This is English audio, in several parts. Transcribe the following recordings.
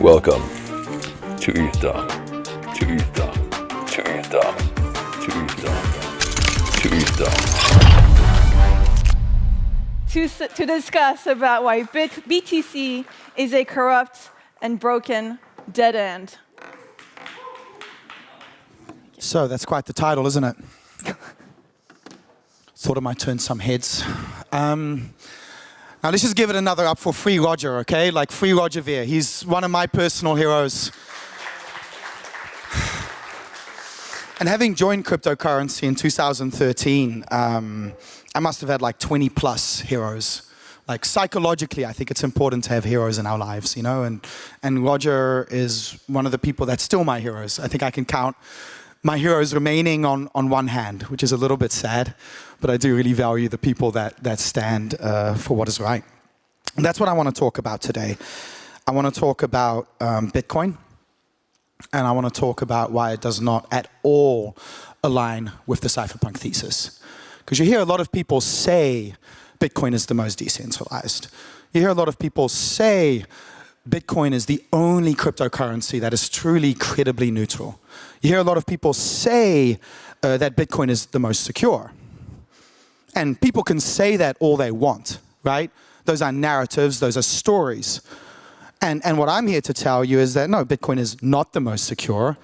Welcome to ETHDam, to ETHDam, to ETHDam, to ETHDam, to ETHDam. To discuss about why BTC is a corrupt and broken dead end. So that's quite the title, isn't it? Thought I might turn some heads. Now let's just give it another up for Free Roger, okay? Like Free Roger Ver. He's one of my personal heroes. And having joined cryptocurrency in 2013, I must have had like 20 plus heroes. Like psychologically, I think it's important to have heroes in our lives, you know? And Roger is one of the people that's still my heroes. I think I can count my heroes remaining on one hand, which is a little bit sad, but I do really value the people that stand for what is right. And that's what I want to talk about today. I want to talk about Bitcoin, and I want to talk about why it does not at all align with the cypherpunk thesis. Because you hear a lot of people say Bitcoin is the most decentralized. You hear a lot of people say Bitcoin is the only cryptocurrency that is truly credibly neutral. You hear a lot of people say that Bitcoin is the most secure. And people can say that all they want, right? Those are narratives, those are stories. And what I'm here to tell you is that no, Bitcoin is not the most secure.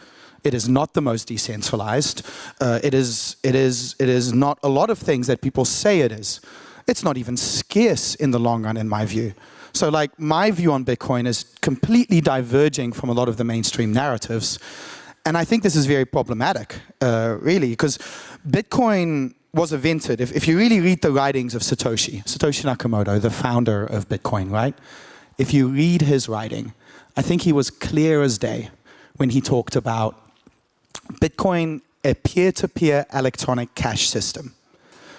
It is not the most decentralized. It is not a lot of things that people say it is. It's not even scarce in the long run, in my view. So like my view on Bitcoin is completely diverging from a lot of the mainstream narratives. And I think this is very problematic, really, because Bitcoin was invented. If you really read the writings of Satoshi Nakamoto, the founder of Bitcoin, right? If you read his writing, I think he was clear as day when he talked about Bitcoin, a peer-to-peer electronic cash system.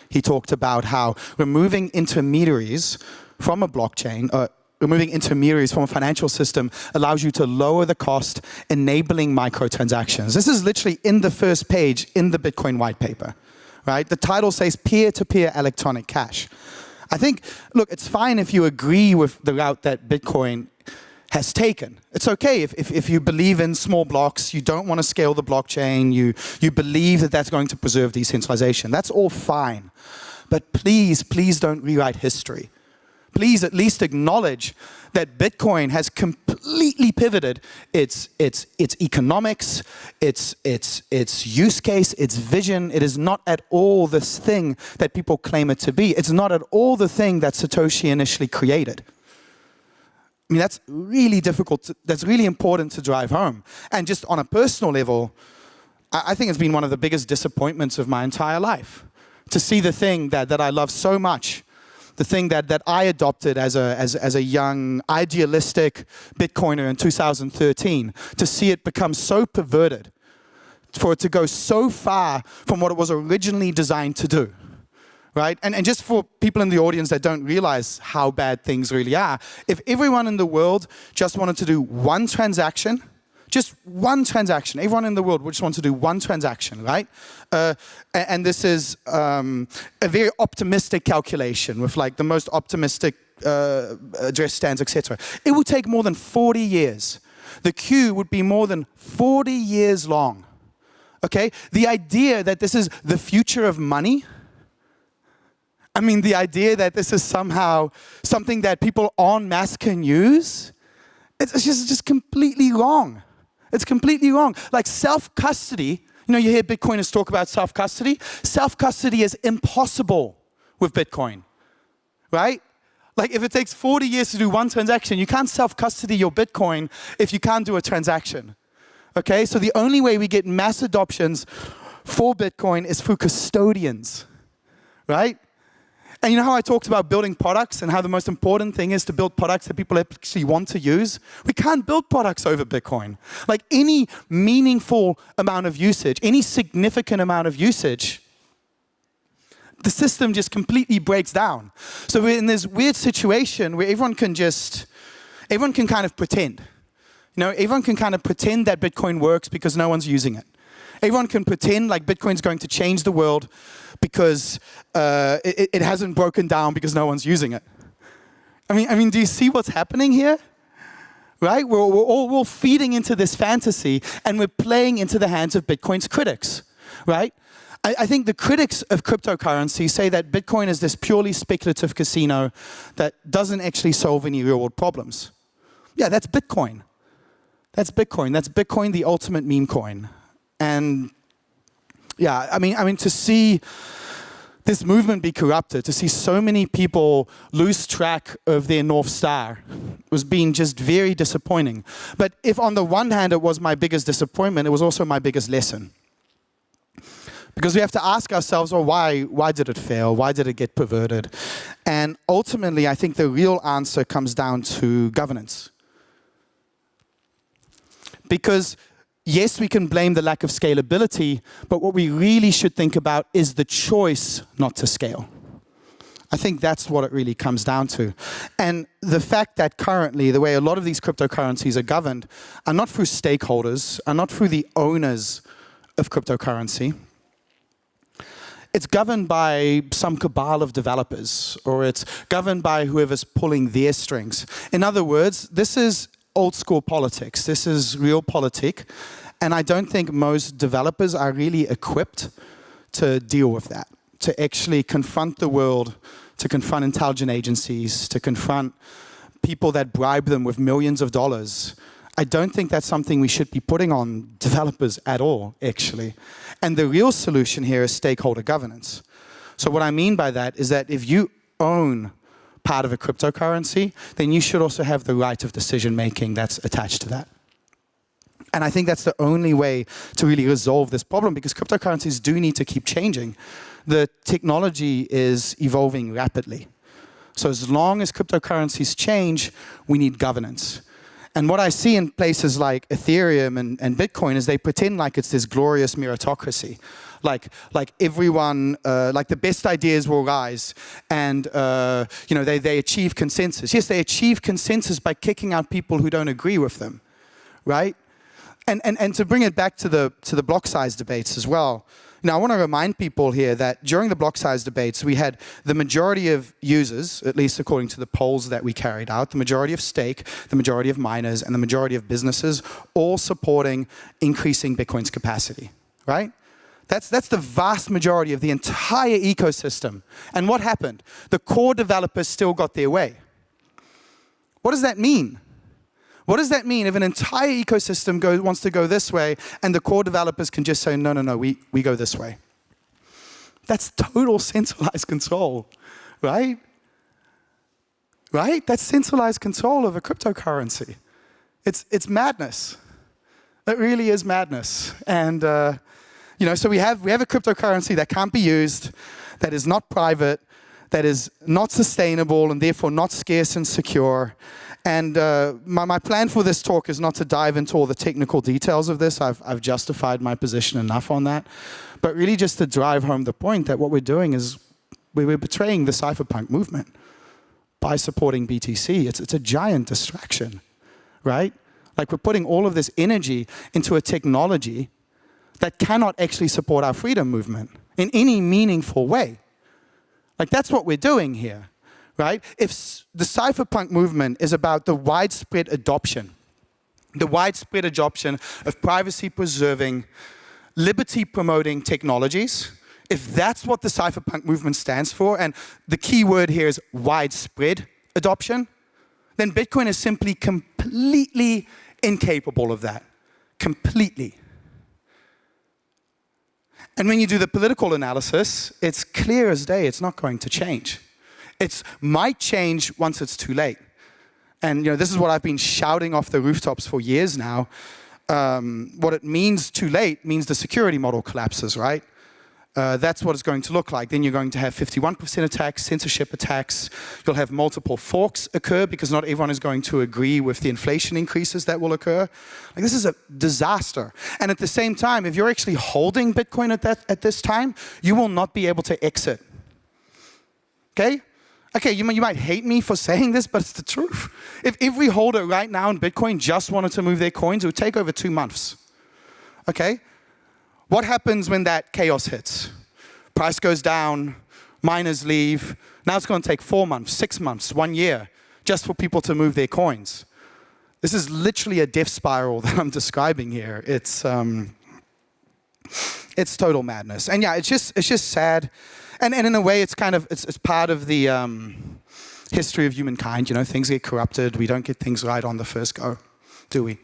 He talked about how removing intermediaries from a blockchain, removing intermediaries from a financial system allows you to lower the cost, enabling microtransactions. This is literally in the first page in the Bitcoin white paper, right? The title says peer-to-peer electronic cash. I think, look, it's fine if you agree with the route that Bitcoin has taken. It's okay if you believe in small blocks, you don't want to scale the blockchain, you believe that that's going to preserve decentralization. That's all fine. But please, please don't rewrite history. Please at least acknowledge that Bitcoin has completely pivoted its economics, its use case, its vision. It is not at all this thing that people claim it to be. It's not at all the thing that Satoshi initially created. I mean, that's really difficult, that's really important to drive home. And just on a personal level, I think it's been one of the biggest disappointments of my entire life. To see the thing that I love so much, the thing that I adopted as a young, idealistic Bitcoiner in 2013, to see it become so perverted, for it to go so far from what it was originally designed to do, right? And just for people in the audience that don't realize how bad things really are, if everyone in the world just wanted to do one transaction, just one transaction. Everyone in the world would just want to do one transaction, right? And this is a very optimistic calculation with like the most optimistic address stands, etc. It would take more than 40 years. The queue would be more than 40 years long, okay? The idea that this is the future of money, I mean, the idea that this is somehow something that people en masse can use, it's just completely wrong. It's completely wrong. Like self-custody, you know, you hear Bitcoiners talk about self-custody. Self-custody is impossible with Bitcoin, right? Like if it takes 40 years to do one transaction, you can't self-custody your Bitcoin if you can't do a transaction, okay? So the only way we get mass adoptions for Bitcoin is through custodians, right? And you know how I talked about building products and how the most important thing is to build products that people actually want to use? We can't build products over Bitcoin. Like any meaningful amount of usage, any significant amount of usage, the system just completely breaks down. So we're in this weird situation where everyone can kind of pretend. You know, everyone can kind of pretend that Bitcoin works because no one's using it. Everyone can pretend like Bitcoin's going to change the world because it hasn't broken down because no one's using it. I mean, do you see what's happening here? right? We're all feeding into this fantasy, and we're playing into the hands of Bitcoin's critics, right? I think the critics of cryptocurrency say that Bitcoin is this purely speculative casino that doesn't actually solve any real-world problems. Yeah, that's Bitcoin. That's Bitcoin. That's Bitcoin, the ultimate meme coin. And yeah, I mean, to see this movement be corrupted, to see so many people lose track of their North Star was being just very disappointing. But if on the one hand it was my biggest disappointment, it was also my biggest lesson. Because we have to ask ourselves, well, why did it fail? Why did it get perverted? And ultimately, I think the real answer comes down to governance. Because yes, we can blame the lack of scalability, but what we really should think about is the choice not to scale. I think that's what it really comes down to. And the fact that currently, the way a lot of these cryptocurrencies are governed are not through stakeholders, are not through the owners of cryptocurrency. It's governed by some cabal of developers, or it's governed by whoever's pulling their strings. In other words, this is old school politics. This is realpolitik. And I don't think most developers are really equipped to deal with that, to actually confront the world, to confront intelligent agencies, to confront people that bribe them with millions of dollars. I don't think that's something we should be putting on developers at all, actually. And the real solution here is stakeholder governance. So what I mean by that is that if you own part of a cryptocurrency, then you should also have the right of decision making that's attached to that. And I think that's the only way to really resolve this problem, because cryptocurrencies do need to keep changing. The technology is evolving rapidly. So as long as cryptocurrencies change, we need governance. And what I see in places like Ethereum and Bitcoin is they pretend like it's this glorious meritocracy. Like everyone, like the best ideas will rise, and you know, they achieve consensus. Yes, they achieve consensus by kicking out people who don't agree with them, right? And to bring it back to the block size debates as well. Now, I want to remind people here that during the block size debates, we had the majority of users, at least according to the polls that we carried out, the majority of stake, the majority of miners, and the majority of businesses all supporting increasing Bitcoin's capacity, right? That's the vast majority of the entire ecosystem. And what happened? The core developers still got their way. What does that mean? What does that mean if an entire ecosystem wants to go this way and the core developers can just say, no, we go this way? That's total centralized control, right? Right? That's centralized control of a cryptocurrency. It's madness. It really is madness. And you know, so we have a cryptocurrency that can't be used, that is not private, that is not sustainable, and therefore not scarce and secure. And my plan for this talk is not to dive into all the technical details of this. I've justified my position enough on that. But really just to drive home the point that what we're doing is we're betraying the cypherpunk movement by supporting BTC. It's a giant distraction, right? Like, we're putting all of this energy into a technology that cannot actually support our freedom movement in any meaningful way. Like, that's what we're doing here. Right? If the cypherpunk movement is about the widespread adoption of privacy-preserving, liberty-promoting technologies, if that's what the cypherpunk movement stands for, and the key word here is widespread adoption, then Bitcoin is simply completely incapable of that. Completely. And when you do the political analysis, it's clear as day it's not going to change. It might change once it's too late. And you know, this is what I've been shouting off the rooftops for years now. What it means too late means the security model collapses, right? That's what it's going to look like. Then you're going to have 51% attacks, censorship attacks. You'll have multiple forks occur because not everyone is going to agree with the inflation increases that will occur. Like, this is a disaster. And at the same time, if you're actually holding Bitcoin at this time, you will not be able to exit. Okay? Okay, you might hate me for saying this, but it's the truth. If every holder right now in Bitcoin just wanted to move their coins, it would take over 2 months. Okay? What happens when that chaos hits? Price goes down, miners leave. Now it's going to take 4 months, 6 months, 1 year, just for people to move their coins. This is literally a death spiral that I'm describing here. It's total madness. And yeah, it's just sad. And in a way, it's kind of, it's part of the history of humankind. You know, things get corrupted. We don't get things right on the first go, do we?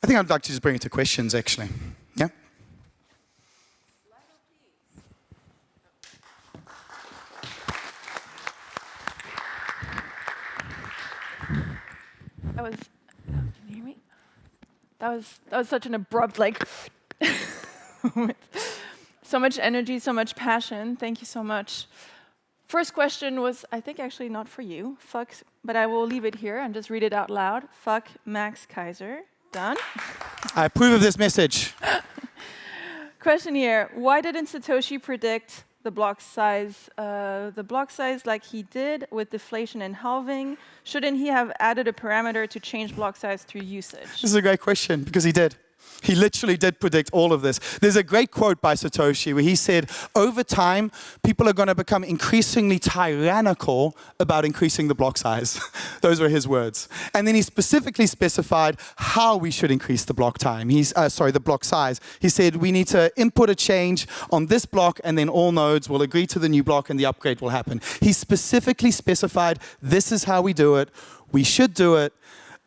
I think I'd like to just bring it to questions, actually. Yeah? That was, can you hear me? That was such an abrupt, like, so much energy, so much passion. Thank you so much. First question was, I think, actually not for you. Fuck, but I will leave it here and just read it out loud. Fuck Max Kaiser. Done. I approve of this message. Question here: why didn't Satoshi predict the block size like he did with deflation and halving? Shouldn't he have added a parameter to change block size through usage? This is a great question, because he did. He literally did predict all of this. There's a great quote by Satoshi where he said, over time, people are going to become increasingly tyrannical about increasing the block size. Those were his words. And then he specifically specified how we should increase the block time. The block size. He said, we need to input a change on this block, and then all nodes will agree to the new block, and the upgrade will happen. He specifically specified, this is how we do it. We should do it.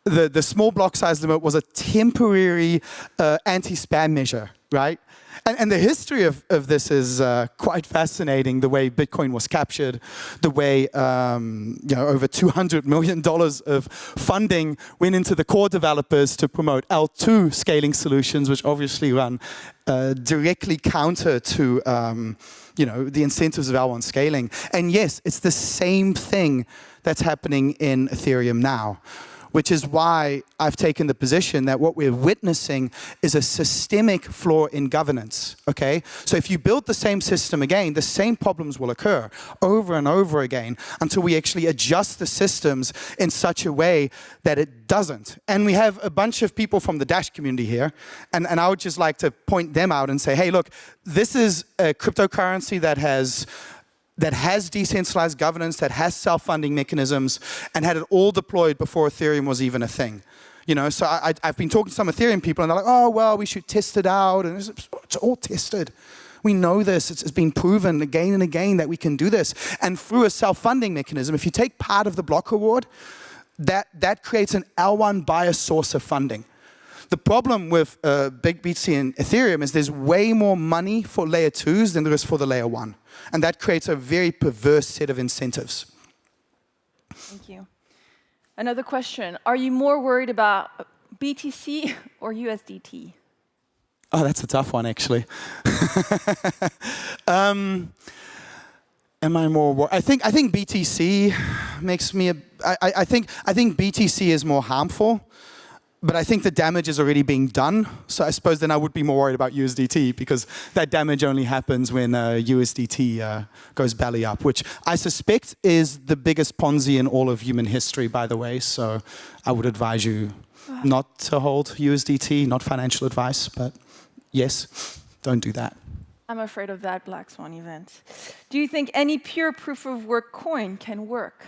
The small block size limit was a temporary anti-spam measure, right? And the history of this is quite fascinating, the way Bitcoin was captured, the way over $200 million of funding went into the core developers to promote L2 scaling solutions, which obviously run directly counter to the incentives of L1 scaling. And yes, it's the same thing that's happening in Ethereum now, which is why I've taken the position that what we're witnessing is a systemic flaw in governance, okay? So if you build the same system again, the same problems will occur over and over again until we actually adjust the systems in such a way that it doesn't. And we have a bunch of people from the Dash community here, and I would just like to point them out and say, hey, look, this is a cryptocurrency that has decentralized governance, that has self-funding mechanisms, and had it all deployed before Ethereum was even a thing. So I've been talking to some Ethereum people, and they're like, oh, well, we should test it out. And it's all tested. We know this. It's been proven again and again that we can do this. And through a self-funding mechanism, if you take part of the block reward, that creates an L1 bias source of funding. The problem with big BTC and Ethereum is there's way more money for layer 2s than there is for the layer 1. And that creates a very perverse set of incentives. Thank you. Another question. Are you more worried about BTC or USDT? Oh, that's a tough one, actually. Am I more worried? I think BTC makes me I think BTC is more harmful. But I think the damage is already being done. So I suppose then I would be more worried about USDT, because that damage only happens when USDT goes belly up, which I suspect is the biggest Ponzi in all of human history, by the way. So I would advise you not to hold USDT, not financial advice, but yes, don't do that. I'm afraid of that black swan event. Do you think any pure proof of work coin can work?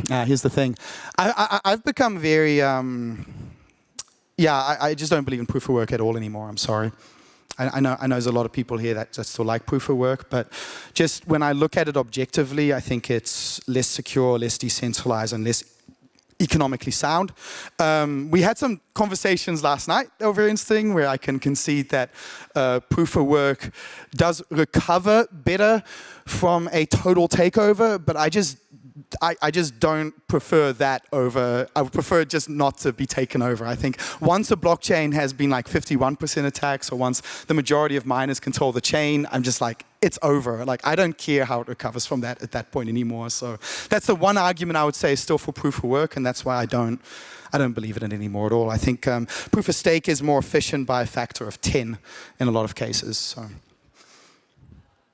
Here's the thing. I've become very... I just don't believe in proof of work at all anymore. I'm sorry. I know there's a lot of people here that still like proof of work, but just when I look at it objectively, I think it's less secure, less decentralized, and less economically sound. We had some conversations last night that were very interesting, where I can concede that proof of work does recover better from a total takeover, but I just don't prefer that over. I would prefer just not to be taken over. I think once a blockchain has been like 51% attacks, or once the majority of miners control the chain, I'm just like, it's over. Like, I don't care how it recovers from that at that point anymore. So that's the one argument I would say is still for proof of work, and that's why I don't believe in it anymore at all. I think proof of stake is more efficient by a factor of 10 in a lot of cases. So.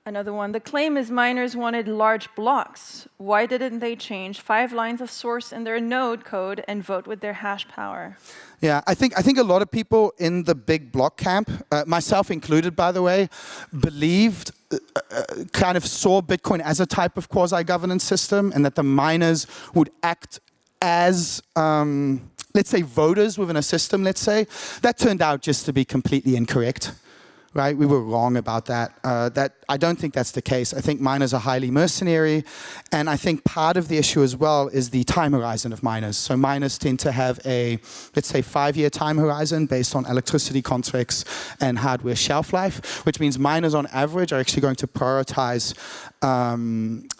Another one. The claim is miners wanted large blocks. Why didn't they change 5 lines of source in their node code and vote with their hash power? Yeah, I think a lot of people in the big block camp, myself included, by the way, believed, kind of saw Bitcoin as a type of quasi-governance system, and that the miners would act as, let's say, voters within a system, let's say, that turned out just to be completely incorrect. Right, we were wrong about that. I don't think that's the case. I think miners are highly mercenary, and I think part of the issue as well is the time horizon of miners. So miners tend to have a, let's say, 5-year time horizon based on electricity contracts and hardware shelf life, which means miners on average are actually going to prioritize.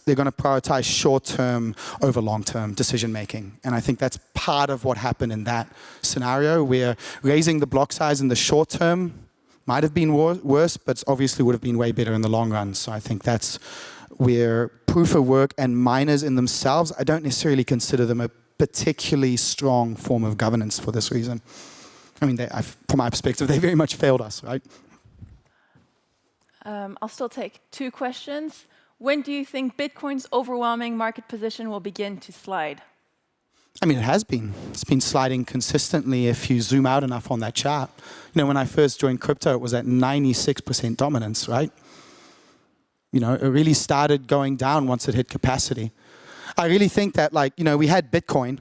They're going to prioritize short-term over long-term decision making, and I think that's part of what happened in that scenario, where raising the block size in the short term might have been worse, but obviously would have been way better in the long run. So I think that's where proof of work and miners in themselves, I don't necessarily consider them a particularly strong form of governance for this reason. I mean, from my perspective, they very much failed us, right? I'll still take 2 questions. When do you think Bitcoin's overwhelming market position will begin to slide? I mean, it has been. It's been sliding consistently if you zoom out enough on that chart. You know, when I first joined crypto, it was at 96% dominance, right? You know, it really started going down once it hit capacity. I really think that, like, you know, we had Bitcoin,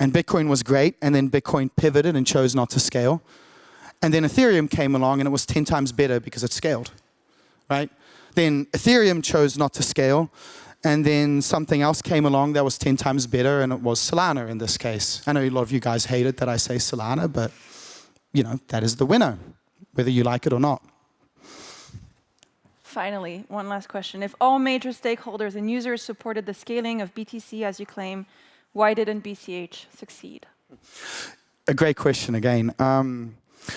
and Bitcoin was great, and then Bitcoin pivoted and chose not to scale. And then Ethereum came along, and it was 10 times better because it scaled, right? Then Ethereum chose not to scale, and then something else came along that was 10 times better, and it was Solana in this case. I know a lot of you guys hate it that I say Solana, but you know, that is the winner, whether you like it or not. Finally, one last question. If all major stakeholders and users supported the scaling of BTC as you claim, why didn't BCH succeed? A great question again.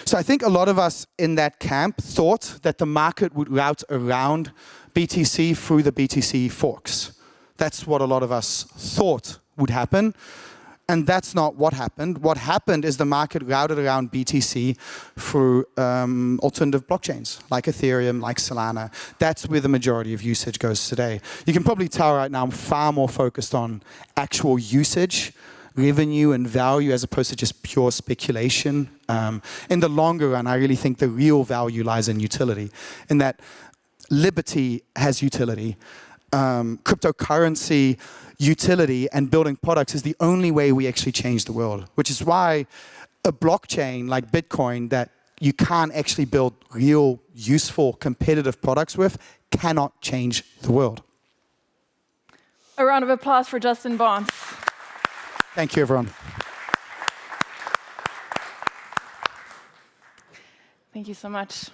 So I think a lot of us in that camp thought that the market would route around BTC through the BTC forks. That's what a lot of us thought would happen, and that's not what happened. What happened is the market routed around BTC through alternative blockchains, like Ethereum, like Solana. That's where the majority of usage goes today. You can probably tell right now I'm far more focused on actual usage, revenue and value, as opposed to just pure speculation. In the longer run, I really think the real value lies in utility, in that liberty has utility. Cryptocurrency utility and building products is the only way we actually change the world, which is why a blockchain like Bitcoin that you can't actually build real, useful, competitive products with cannot change the world. A round of applause for Justin Bonds. Thank you, everyone. Thank you so much.